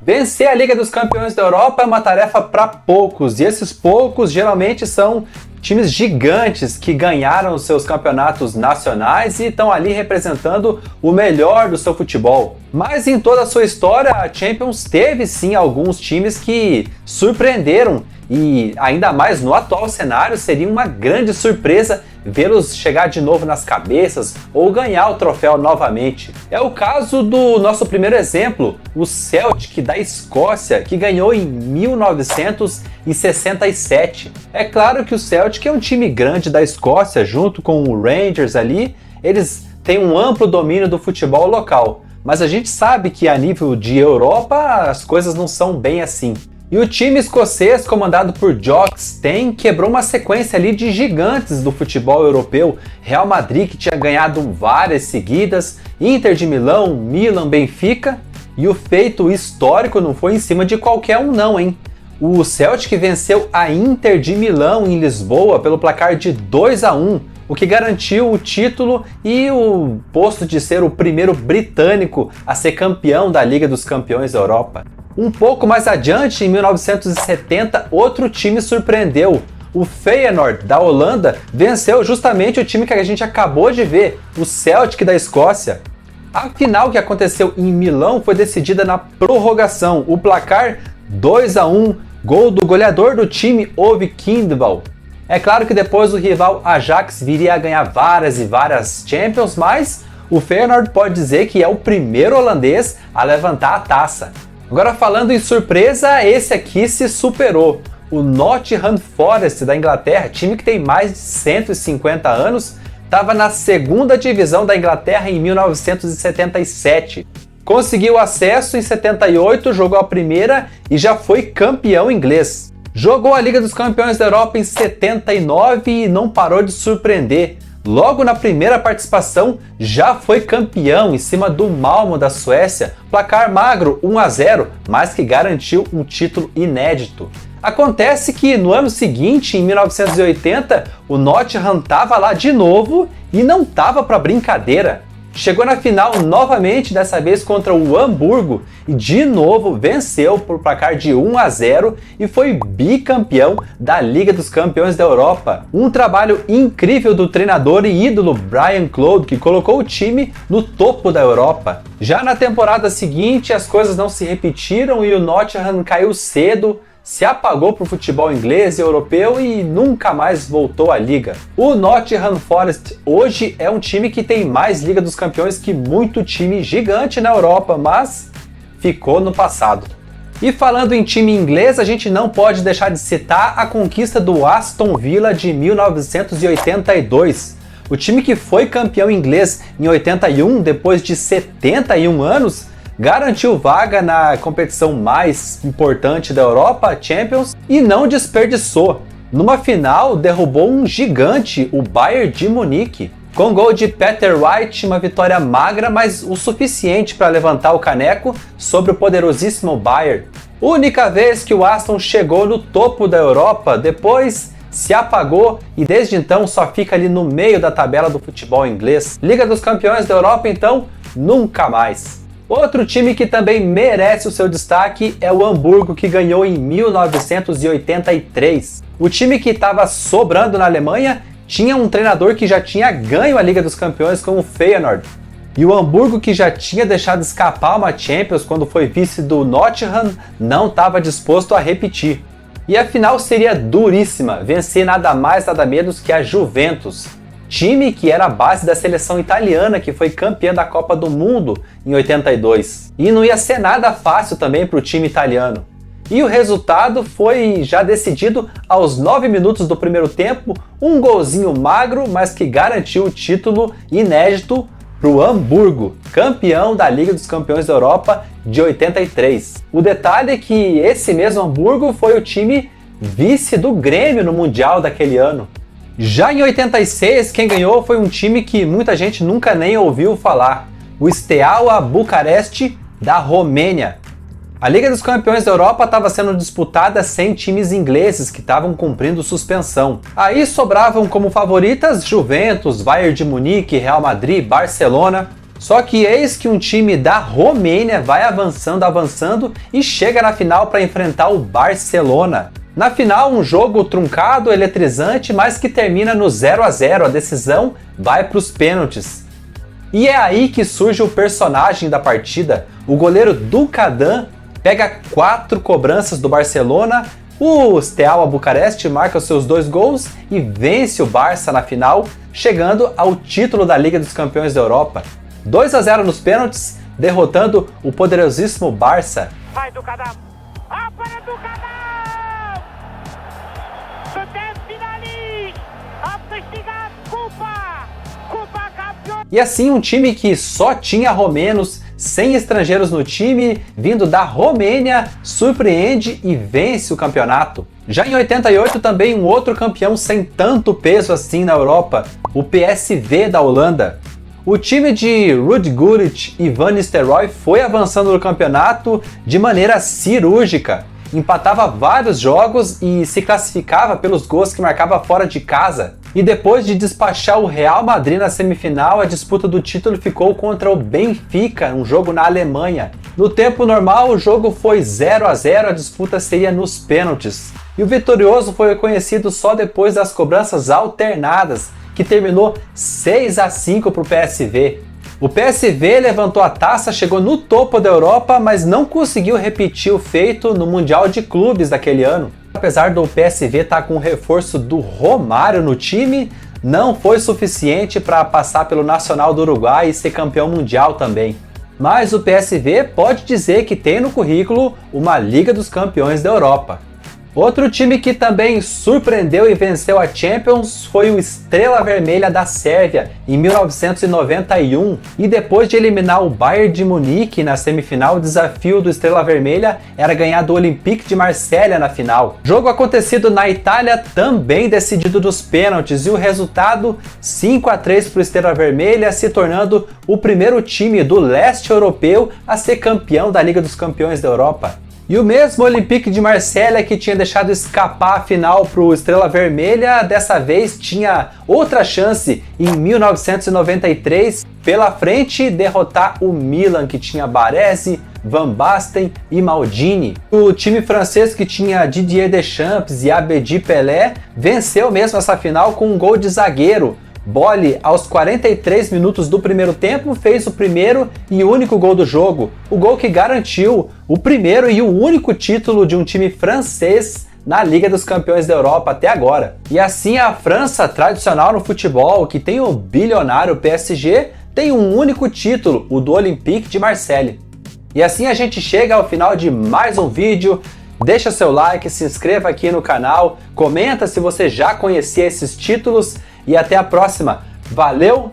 Vencer a Liga dos Campeões da Europa é uma tarefa para poucos, e esses poucos geralmente são times gigantes que ganharam seus campeonatos nacionais e estão ali representando o melhor do seu futebol. Mas em toda a sua história, a Champions teve sim alguns times que surpreenderam, e ainda mais no atual cenário seria uma grande surpresa vê-los chegar de novo nas cabeças ou ganhar o troféu novamente. É o caso do nosso primeiro exemplo, o Celtic da Escócia, que ganhou em 1967. É claro que o Celtic é um time grande da Escócia, junto com o Rangers ali, eles têm um amplo domínio do futebol local. Mas a gente sabe que a nível de Europa as coisas não são bem assim. E o time escocês, comandado por Jock Stein, quebrou uma sequência ali de gigantes do futebol europeu. Real Madrid, que tinha ganhado várias seguidas, Inter de Milão, Milan, Benfica. E o feito histórico não foi em cima de qualquer um não, hein? O Celtic venceu a Inter de Milão em Lisboa pelo placar de 2-1, o que garantiu o título e o posto de ser o primeiro britânico a ser campeão da Liga dos Campeões da Europa. Um pouco mais adiante, em 1970, outro time surpreendeu. O Feyenoord, da Holanda, venceu justamente o time que a gente acabou de ver, o Celtic da Escócia. A final que aconteceu em Milão foi decidida na prorrogação. O placar 2-1, gol do goleador do time, Ove Kindval. É claro que depois o rival Ajax viria a ganhar várias e várias Champions, mas o Feyenoord pode dizer que é o primeiro holandês a levantar a taça. Agora, falando em surpresa, esse aqui se superou. O Nottingham Forest da Inglaterra, time que tem mais de 150 anos, estava na segunda divisão da Inglaterra em 1977. Conseguiu acesso em 78, jogou a primeira e já foi campeão inglês. Jogou a Liga dos Campeões da Europa em 79 e não parou de surpreender. Logo na primeira participação, já foi campeão em cima do Malmo da Suécia, placar magro 1-0, mas que garantiu um título inédito. Acontece que no ano seguinte, em 1980, o Nottingham estava lá de novo e não estava para brincadeira. Chegou na final novamente, dessa vez contra o Hamburgo, e de novo venceu por placar de 1-0 e foi bicampeão da Liga dos Campeões da Europa. Um trabalho incrível do treinador e ídolo Brian Clough, que colocou o time no topo da Europa. Já na temporada seguinte, as coisas não se repetiram e o Nottingham caiu cedo, se apagou para o futebol inglês e europeu e nunca mais voltou à liga. O Nottingham Forest hoje é um time que tem mais Liga dos Campeões que muito time gigante na Europa, mas ficou no passado. E falando em time inglês, a gente não pode deixar de citar a conquista do Aston Villa de 1982. O time que foi campeão inglês em 81, depois de 71 anos, garantiu vaga na competição mais importante da Europa, a Champions, e não desperdiçou. Numa final, derrubou um gigante, o Bayern de Munique. Com gol de Peter Wright, uma vitória magra, mas o suficiente para levantar o caneco sobre o poderosíssimo Bayern. Única vez que o Aston chegou no topo da Europa, depois se apagou e desde então só fica ali no meio da tabela do futebol inglês. Liga dos Campeões da Europa, então, nunca mais. Outro time que também merece o seu destaque é o Hamburgo, que ganhou em 1983. O time que estava sobrando na Alemanha tinha um treinador que já tinha ganho a Liga dos Campeões com o Feyenoord. E o Hamburgo, que já tinha deixado escapar uma Champions quando foi vice do Nottingham, não estava disposto a repetir. E a final seria duríssima, vencer nada mais nada menos que a Juventus. Time que era a base da seleção italiana, que foi campeã da Copa do Mundo em 82. E não ia ser nada fácil também para o time italiano. E o resultado foi já decidido aos 9 minutos do primeiro tempo, um golzinho magro, mas que garantiu o título inédito para o Hamburgo, campeão da Liga dos Campeões da Europa de 83. O detalhe é que esse mesmo Hamburgo foi o time vice do Grêmio no Mundial daquele ano. Já em 86, quem ganhou foi um time que muita gente nunca nem ouviu falar, o Steaua Bucareste da Romênia. A Liga dos Campeões da Europa estava sendo disputada sem times ingleses que estavam cumprindo suspensão. Aí sobravam como favoritas Juventus, Bayern de Munique, Real Madrid, Barcelona. Só que eis que um time da Romênia vai avançando e chega na final para enfrentar o Barcelona. Na final, um jogo truncado, eletrizante, mas que termina no 0 a 0. A decisão vai para os pênaltis. E é aí que surge o personagem da partida. O goleiro Dukadan pega 4 cobranças do Barcelona, o Steaua Bucareste marca os seus 2 gols e vence o Barça na final, chegando ao título da Liga dos Campeões da Europa. 2 a 0 nos pênaltis, derrotando o poderosíssimo Barça. Vai Dukadan! Para Dukadan! Suntem finalist! A câștigat cupa! Cupa campeão! E assim, um time que só tinha romenos, sem estrangeiros no time, vindo da Romênia, surpreende e vence o campeonato. Já em 88, também um outro campeão sem tanto peso assim na Europa, o PSV da Holanda. O time de Ruud Gullit e Van Nistelrooy foi avançando no campeonato de maneira cirúrgica. Empatava vários jogos e se classificava pelos gols que marcava fora de casa. E depois de despachar o Real Madrid na semifinal, a disputa do título ficou contra o Benfica, um jogo na Alemanha. No tempo normal, o jogo foi 0 a 0, a disputa seria nos pênaltis. E o vitorioso foi reconhecido só depois das cobranças alternadas, que terminou 6 a 5 para o PSV. O PSV levantou a taça, chegou no topo da Europa, mas não conseguiu repetir o feito no Mundial de Clubes daquele ano. Apesar do PSV estar com o reforço do Romário no time, não foi suficiente para passar pelo Nacional do Uruguai e ser campeão mundial também. Mas o PSV pode dizer que tem no currículo uma Liga dos Campeões da Europa. Outro time que também surpreendeu e venceu a Champions foi o Estrela Vermelha da Sérvia em 1991, e depois de eliminar o Bayern de Munique na semifinal, o desafio do Estrela Vermelha era ganhar do Olympique de Marselha na final. Jogo acontecido na Itália, também decidido nos pênaltis, e o resultado 5 a 3 para o Estrela Vermelha, se tornando o primeiro time do leste europeu a ser campeão da Liga dos Campeões da Europa. E o mesmo Olympique de Marselha que tinha deixado escapar a final para o Estrela Vermelha, dessa vez tinha outra chance em 1993 pela frente derrotar o Milan, que tinha Baresi, Van Basten e Maldini. O time francês, que tinha Didier Deschamps e Abedi Pelé, venceu mesmo essa final com um gol de zagueiro. Boly, aos 43 minutos do primeiro tempo, fez o primeiro e único gol do jogo, o gol que garantiu o primeiro e o único título de um time francês na Liga dos Campeões da Europa até agora. E assim a França, tradicional no futebol, que tem o bilionário PSG, tem um único título, o do Olympique de Marselha. E assim a gente chega ao final de mais um vídeo. Deixa seu like, se inscreva aqui no canal, comenta se você já conhecia esses títulos e até a próxima. Valeu!